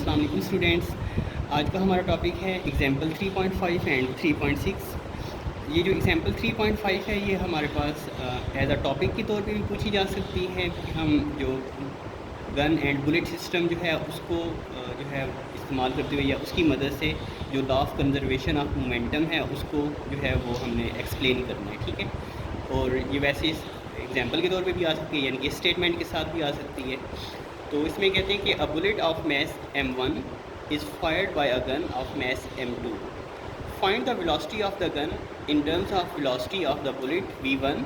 अस्सलाम वालेकुम स्टूडेंट्स। आज का हमारा टॉपिक है एग्जाम्पल 3.5 एंड 3.6। ये जो एग्जाम्पल 3.5 है ये हमारे पास एज अ टॉपिक के तौर पे भी पूछी जा सकती है कि हम जो गन एंड बुलेट सिस्टम जो है उसको जो है इस्तेमाल करते हुए या उसकी मदद से जो law of conservation of momentum है उसको जो है वो हमने एक्सप्लेन करना है, ठीक है। और ये वैसे एग्जाम्पल के तौर पे भी आ सकती है, यानी कि स्टेटमेंट के साथ भी आ सकती है। तो इसमें कहते हैं कि a bullet of mass m1 is fired by a gun of mass m2। Find the velocity of the gun in terms of velocity of the bullet v1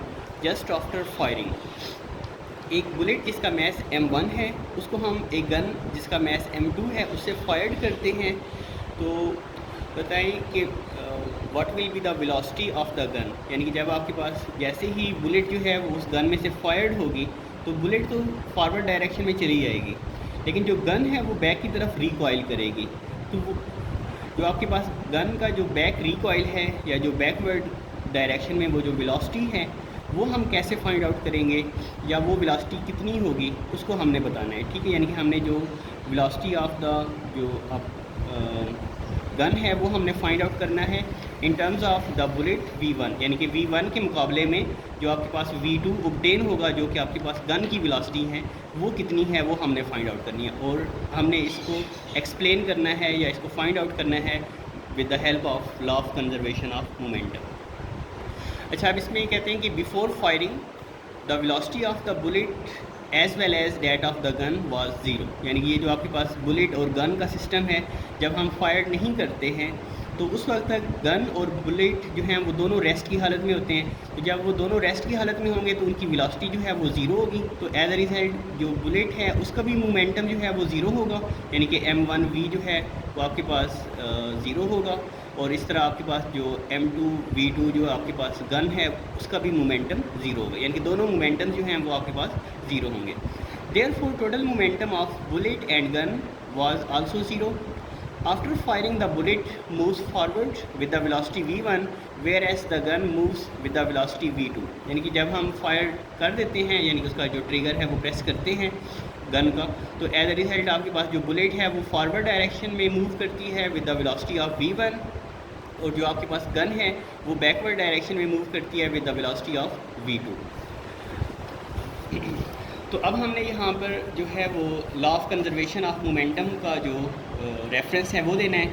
just after firing. एक बुलेट जिसका mass m1 है उसको हम एक gun जिसका mess m2 है उससे fired करते हैं। तो बताएं कि what will be the velocity of the gun, यानी कि जब आपके पास जैसे ही बुलेट जो है वो उस गन में से फायर्ड होगी तो बुलेट तो फॉरवर्ड डायरेक्शन में चली जाएगी, लेकिन जो गन है वो बैक की तरफ रिकॉइल करेगी। तो वो जो आपके पास गन का जो बैक रिकॉइल है या जो बैकवर्ड डायरेक्शन में वो जो वेलोसिटी है वो हम कैसे फाइंड आउट करेंगे, या वो वेलोसिटी कितनी होगी उसको हमने बताना है, ठीक है। यानी कि हमने जो वेलोसिटी ऑफ द जो गन है वो हमने फाइंड आउट करना है इन terms of the bullet v1, यानी कि v1 के मुकाबले में जो आपके पास v2 ऑब्टेन होगा जो कि आपके पास गन की वेलोसिटी है वो कितनी है वो हमने फाइंड आउट करनी है। और हमने इसको एक्सप्लेन करना है या इसको फाइंड आउट करना है with the help of law of conservation of momentum. अच्छा, अब इसमें कहते हैं कि before firing the velocity of the bullet as well as that of the gun was zero, यानी कि ये जो आपके पास बुलेट और गन का सिस्टम है जब हम फायर नहीं करते हैं तो उस वक्त तक गन और बुलेट जो हैं वो दोनों रेस्ट की हालत में होते हैं। तो जब वो दोनों रेस्ट की हालत में होंगे तो उनकी वेलोसिटी जो है वो ज़ीरो होगी। तो एज अ रिजल्ट जो बुलेट है उसका भी मोमेंटम जो है वो ज़ीरो होगा, यानी कि m1v जो है वो आपके पास ज़ीरो होगा। और इस तरह आपके पास जो m2v2 जो आपके पास गन है उसका भी मोमेंटम ज़ीरो होगा, यानी कि दोनों मोमेंटम जो हैं वो आपके पास ज़ीरो होंगे। Therefore total momentum of bullet and gun was also zero. After firing the bullet moves forward with the velocity v1 whereas the gun moves with the velocity v2, यानी कि जब हम फायर कर देते हैं यानी कि उसका जो ट्रिगर है वो प्रेस करते हैं गन का, तो एज अ रिजल्ट आपके पास जो बुलेट है वो फॉरवर्ड डायरेक्शन में मूव करती है with the velocity of v1, और जो आपके पास गन है वो बैकवर्ड डायरेक्शन में मूव करती है with the velocity of v2। तो अब हमने यहाँ पर जो है वो law of conservation of momentum का जो रेफरेंस है वो देना है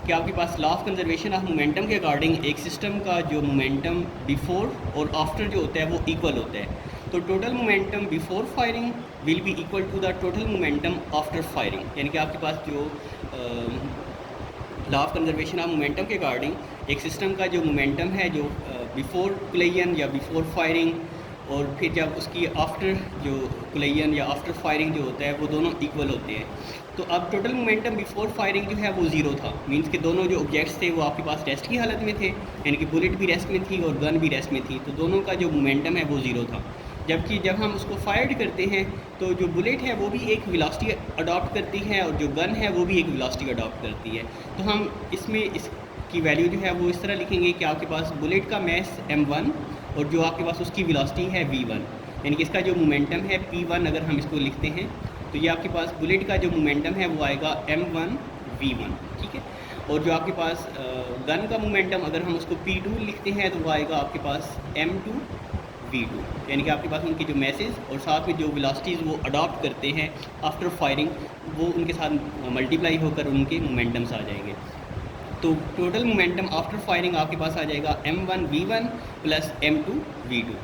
कि आपके पास law of conservation of momentum के अकॉर्डिंग एक सिस्टम का जो मोमेंटम बिफोर और आफ्टर जो होता है वो इक्वल होता है। तो total momentum before firing will be equal to the total momentum after firing, यानी कि आपके पास जो law of conservation of momentum के अकॉर्डिंग एक सिस्टम का जो मोमेंटम है जो बिफोर कोलिजन या बिफोर फायरिंग और फिर जब उसकी आफ्टर जो कोलिजन या आफ्टर फायरिंग जो होता है वो दोनों इक्वल होते हैं। तो अब टोटल मोमेंटम बिफोर फायरिंग जो है वो ज़ीरो था, मींस कि दोनों जो ऑब्जेक्ट्स थे वो आपके पास रेस्ट की हालत में थे, यानी कि बुलेट भी रेस्ट में थी और गन भी रेस्ट में थी, तो दोनों का जो मोमेंटम है वो ज़ीरो था। जबकि जब हम उसको फायर्ड करते हैं तो जो बुलेट है वो भी एक वेलोसिटी अडॉप्ट करती है और जो गन है वो भी एक वेलोसिटी अडॉप्ट करती है। तो हम इसमें इसकी वैल्यू जो है वो इस तरह लिखेंगे कि आपके पास बुलेट का मैस m1 और जो आपके पास उसकी वेलोसिटी है v1, यानी कि इसका जो मोमेंटम है p1 अगर हम इसको लिखते हैं तो ये आपके पास बुलेट का जो मोमेंटम है वो आएगा m1 v1, ठीक है। और जो आपके पास गन का मोमेंटम अगर हम उसको p2 लिखते हैं तो वो आएगा आपके पास m2 v2, यानी कि आपके पास उनके जो मैसेज और साथ में जो वेलोसिटीज़ वो अडॉप्ट करते हैं आफ्टर फायरिंग वो उनके साथ मल्टीप्लाई होकर उनके मोमेंटम्स आ जाएंगे। तो टोटल मोमेंटम आफ्टर फायरिंग आपके पास आ जाएगा m1 v1 plus m2 v2।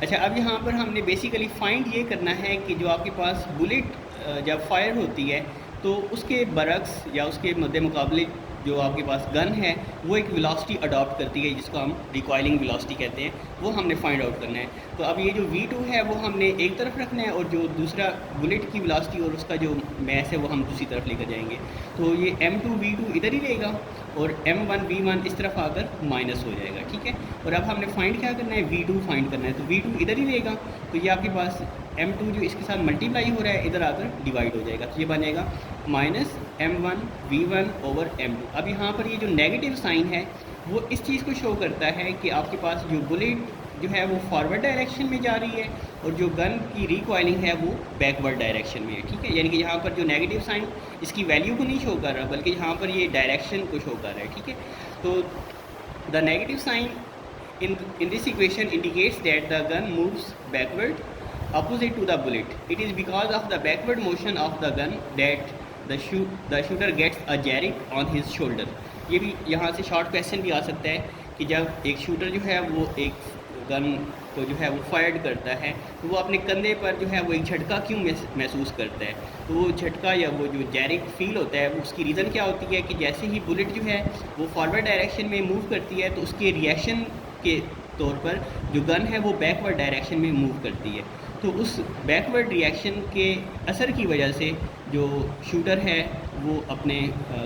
अच्छा, अब यहाँ पर हमने बेसिकली फाइंड ये करना है कि जो आपके पास बुलेट जब फायर होती है तो उसके बरक्स या उसके मद्दे मुकाबले जो आपके पास गन है वो एक वेलोसिटी अडॉप्ट करती है जिसको हम रिकॉइलिंग वेलोसिटी कहते हैं, वो हमने फाइंड आउट करना है। तो अब ये जो v2 है वो हमने एक तरफ रखना है और जो दूसरा बुलेट की वेलोसिटी और उसका जो मैस है वो हम दूसरी तरफ लेकर जाएंगे। तो ये m2 v2 इधर ही रहेगा और m1 v1 इस तरफ आकर माइनस हो जाएगा, ठीक है। और अब हमने फाइंड क्या करना है, v2 फाइंड करना है, तो v2 इधर ही रहेगा। तो ये आपके पास m2 जो इसके साथ मल्टीप्लाई हो रहा है इधर आकर डिवाइड हो जाएगा, तो ये बन जाएगा minus m1 v1 over m2। अब यहाँ पर ये जो नेगेटिव साइन है वो इस चीज़ को शो करता है कि आपके पास जो बुलेट जो है वो फॉरवर्ड डायरेक्शन में जा रही है और जो गन की रिकॉइलिंग है वो बैकवर्ड डायरेक्शन में है, ठीक है। यानी कि यहाँ पर जो नेगेटिव साइन इसकी वैल्यू को नहीं शो कर रहा बल्कि यहाँ पर ये डायरेक्शन को शो कर रहा है, ठीक है। तो the negative sign in this equation indicates that the gun moves backward opposite to the bullet. It is because of the backward motion of the gun that the shooter gets a jarring on his shoulder. ये भी यहाँ से short question भी आ सकता है कि जब एक शूटर जो है वो एक गन को जो है वो फायर्ड करता है तो वो अपने कंधे पर जो है वो एक झटका क्यों महसूस करता है। तो वो झटका या वो जो जैरिक फील होता है उसकी रीज़न क्या होती है कि जैसे ही बुलेट जो है वो फॉरवर्ड डायरेक्शन में मूव करती है तो उसके रिएक्शन के तौर पर जो गन है वो बैकवर्ड डायरेक्शन में मूव करती है। तो उस बैकवर्ड रिएक्शन के असर की वजह से जो शूटर है वो अपने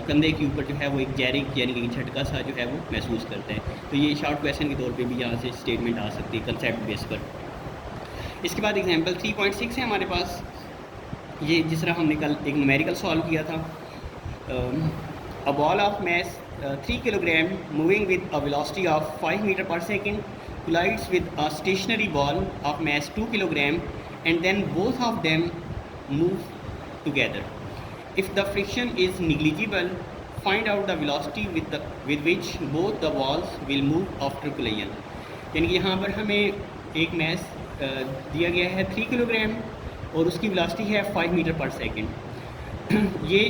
कंधे के ऊपर जो है वो एक जैरिक यानी कि झटका सा जो है वो महसूस करता है। तो ये शॉर्ट क्वेश्चन के तौर पे भी यहाँ से स्टेटमेंट आ सकती है कंसेप्ट बेस पर। इसके बाद एग्जांपल 3.6 है हमारे पास, ये जिस तरह हमने कल एक न्यूमेरिकल सॉल्व किया था। A ball of mass 3 kilogram moving with a velocity of 5 meter per second collides with a stationary ball of mass 2 kilogram and then both of them move together. If the friction is negligible, find out the velocity with which both the balls will move after collision. यानी कि यहाँ पर हमें एक mess दिया गया है 3 kilogram और उसकी वेलोसिटी है 5 मीटर पर सेकेंड। ये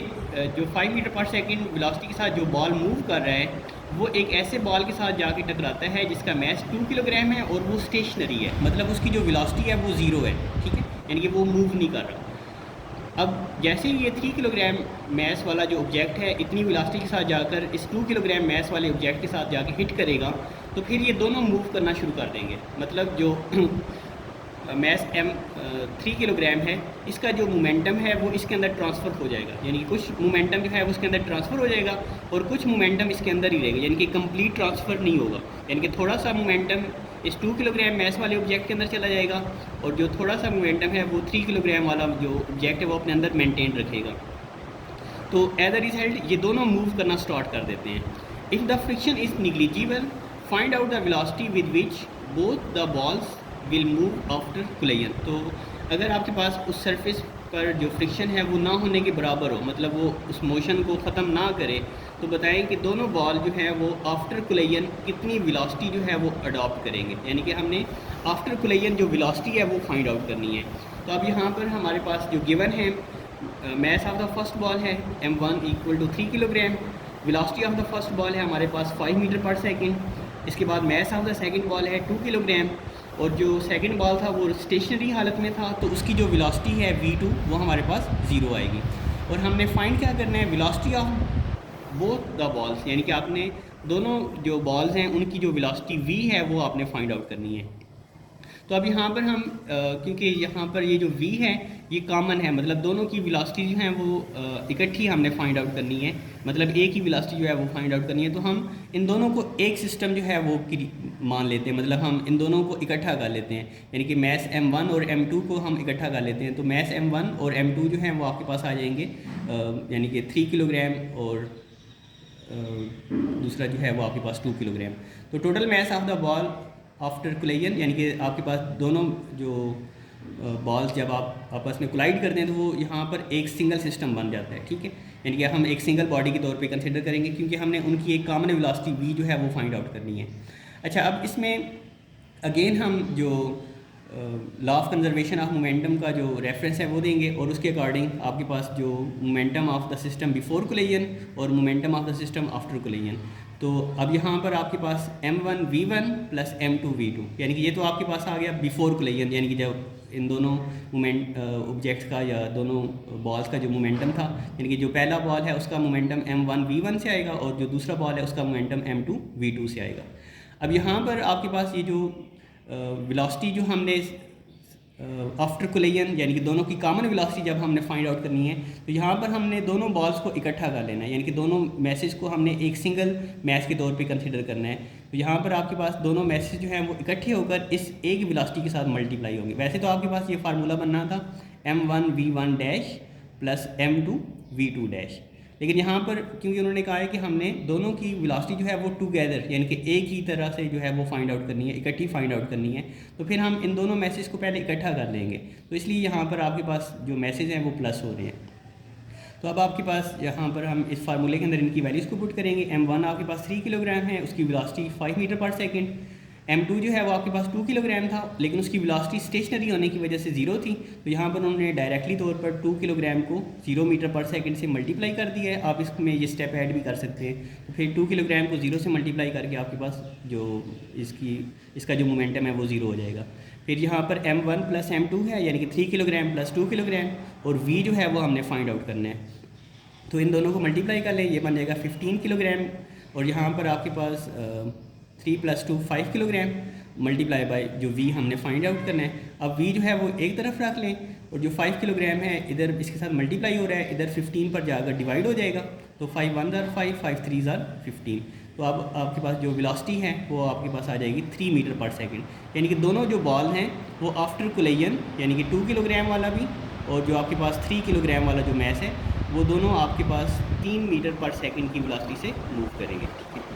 जो 5 मीटर पर सेकेंड वेलोसिटी के साथ जो बॉल मूव कर रहा है वो एक ऐसे बॉल के साथ जाके टकराता है जिसका मैस 2 किलोग्राम है और वो स्टेशनरी है, मतलब उसकी जो वेलोसिटी है वो ज़ीरो है, ठीक है, यानी कि वो मूव नहीं कर रहा। अब जैसे ही ये 3 किलोग्राम मैस वाला जो ऑब्जेक्ट है इतनी वेलोसिटी के साथ जाकर इस 2 किलोग्राम मैस वाले ऑब्जेक्ट के साथ जाके हिट करेगा तो फिर ये दोनों मूव करना शुरू कर देंगे। मतलब जो मैस m 3 किलोग्राम है इसका जो मोमेंटम है वो इसके अंदर ट्रांसफ़र हो जाएगा, यानी कि कुछ मोमेंटम जो है वो उसके अंदर ट्रांसफ़र हो जाएगा और कुछ मोमेंटम इसके अंदर ही रहेगा, यानी कि कंप्लीट ट्रांसफ़र नहीं होगा। यानी कि थोड़ा सा मोमेंटम इस 2 किलोग्राम मैस वाले ऑब्जेक्ट के अंदर चला जाएगा और जो थोड़ा सा मोमेंटम है वो 3 किलोग्राम वाला जो ऑब्जेक्ट है वो अपने अंदर मेनटेन रखेगा। तो एज अ रिजल्ट ये दोनों मूव करना स्टार्ट कर देते हैं। If the friction is negligible find out the velocity with which both the balls will move after collision. तो अगर आपके पास उस सरफेस पर जो फ्रिक्शन है वो ना होने के बराबर हो, मतलब वो उस मोशन को ख़त्म ना करे, तो बताएं कि दोनों बॉल जो है वो आफ्टर कोलिजन कितनी वेलोसिटी जो है वो अडॉप्ट करेंगे। यानी कि हमने आफ्टर कोलिजन जो वेलोसिटी है वो फाइंड आउट करनी है। तो अब यहाँ पर हमारे पास जो गिवन है mass of the first ball है m1 = 3 kilogram, velocity of the first ball है हमारे पास 5 मीटर पर सेकेंड, इसके बाद mass of the second ball है 2 किलोग्राम और जो सेकंड बॉल था वो स्टेशनरी हालत में था तो उसकी जो वेलोसिटी है v2 वो हमारे पास 0 आएगी। और हमने फाइंड क्या करना है, velocity of both the balls, यानी कि आपने दोनों जो बॉल्स हैं उनकी जो वेलोसिटी v है वो आपने फाइंड आउट करनी है। तो अब यहाँ पर हम क्योंकि यहाँ पर ये जो v है ये कॉमन है, मतलब दोनों की वेलोसिटी जो है वो इकट्ठी हमने फाइंड आउट करनी है, मतलब एक ही वेलोसिटी जो है वो फाइंड आउट करनी है। तो हम इन दोनों को एक सिस्टम जो है वो मान लेते हैं, मतलब हम इन दोनों को इकट्ठा कर लेते हैं, यानी कि मैस m1 और m2 को हम इकट्ठा कर लेते हैं। तो मैस m1 और m2 जो है वो आपके पास आ जाएंगे, यानी कि 3 किलोग्राम और दूसरा जो है वो आपके पास 2 किलोग्राम। तो total mass of the ball after collision, यानी कि आपके पास दोनों जो बॉल्स जब आप आपस में कोलाइड करते हैं तो वो यहाँ पर एक सिंगल सिस्टम बन जाता है, ठीक है। यानी कि हम एक सिंगल बॉडी के तौर पे कंसिडर करेंगे क्योंकि हमने उनकी एक कॉमन वेलोसिटी v जो है वो फाइंड आउट करनी है। अच्छा, अब इसमें अगेन हम जो law of conservation of momentum का जो रेफरेंस है वो देंगे और उसके अकॉर्डिंग आपके पास जो momentum of the system before collision और momentum of the system after collision. तो अब यहाँ पर आपके पास m1 v1 + m2 v2, यानी कि ये तो आपके पास आ गया बिफोर कोलिजन, यानी कि जब इन दोनों मोमेंट ऑब्जेक्ट्स का या दोनों बॉल्स का जो मोमेंटम था, यानी कि जो पहला बॉल है उसका मोमेंटम m1 v1 से आएगा और जो दूसरा बॉल है उसका मोमेंटम m2 v2 से आएगा। अब यहाँ पर आपके पास ये जो वेलोसिटी जो हमने आफ्टर कोलिजन, यानी कि दोनों की कॉमन वेलोसिटी जब हमने फाइंड आउट करनी है तो यहाँ पर हमने दोनों बॉल्स को इकट्ठा कर लेना है, यानी कि दोनों मैसेज को हमने एक सिंगल मैच के तौर पे कंसीडर करना है। तो यहाँ पर आपके पास दोनों मैसेज जो हैं वो इकट्ठे होकर इस एक वेलोसिटी के साथ मल्टीप्लाई होंगे। वैसे तो आपके पास ये फार्मूला बनना था m1 v1 dash + m2 v2 dash, लेकिन यहाँ पर क्योंकि उन्होंने कहा है कि हमने दोनों की वेलोसिटी जो है वो टुगेदर यानी कि एक ही तरह से जो है वो फाइंड आउट करनी है, इकट्ठी फाइंड आउट करनी है, तो फिर हम इन दोनों मैसेज को पहले इकट्ठा कर लेंगे। तो इसलिए यहाँ पर आपके पास जो मैसेज हैं वो प्लस हो रहे हैं। तो अब आपके पास यहाँ पर हम इस फार्मूले के अंदर इनकी वैल्यूज़ को पुट करेंगे। m1 आपके पास 3 किलोग्राम है, उसकी वेलोसिटी 5 मीटर पर सेकंड। m2 जो है वो आपके पास 2 किलोग्राम था, लेकिन उसकी वेलोसिटी स्टेशनरी होने की वजह से 0 थी, तो यहाँ पर उन्होंने डायरेक्टली तौर पर 2 किलोग्राम को 0 मीटर पर सेकंड से मल्टीप्लाई कर दिया है। आप इसमें ये स्टेप ऐड भी कर सकते हैं। तो फिर 2 किलोग्राम को 0 से मल्टीप्लाई करके आपके पास जो इसका जो मोमेंटम है वो 0 हो जाएगा। फिर यहाँ पर m1 प्लस m2 है, यानी कि 3 किलोग्राम प्लस 2 किलोग्राम, और v जो है वो हमने फाइंड आउट करना है। तो इन दोनों को मल्टीप्लाई कर लें, ये बन जाएगा 15 किलोग्राम, और यहाँ पर आपके पास 3 + 2 5 किलोग्राम मल्टीप्लाई बाय जो v हमने फाइंड आउट करना है। अब v जो है वो एक तरफ रख लें, और जो 5 किलोग्राम है इधर इसके साथ मल्टीप्लाई हो रहा है, इधर 15 पर जाकर डिवाइड हो जाएगा। तो 5 1 ज़ार 5, 5 3 ज़ार 15। तो अब आपके पास जो वेलोसिटी है वो आपके पास आ जाएगी 3 मीटर पर सेकंड। यानी कि दोनों जो बॉल हैं वो आफ्टर कोलिजन, यानी कि 2 किलोग्राम वाला भी और जो आपके पास 3 किलोग्राम वाला जो मैस है, वो दोनों आपके पास 3 मीटर पर सेकंड की वेलोसिटी से मूव करेंगे। ठीक है।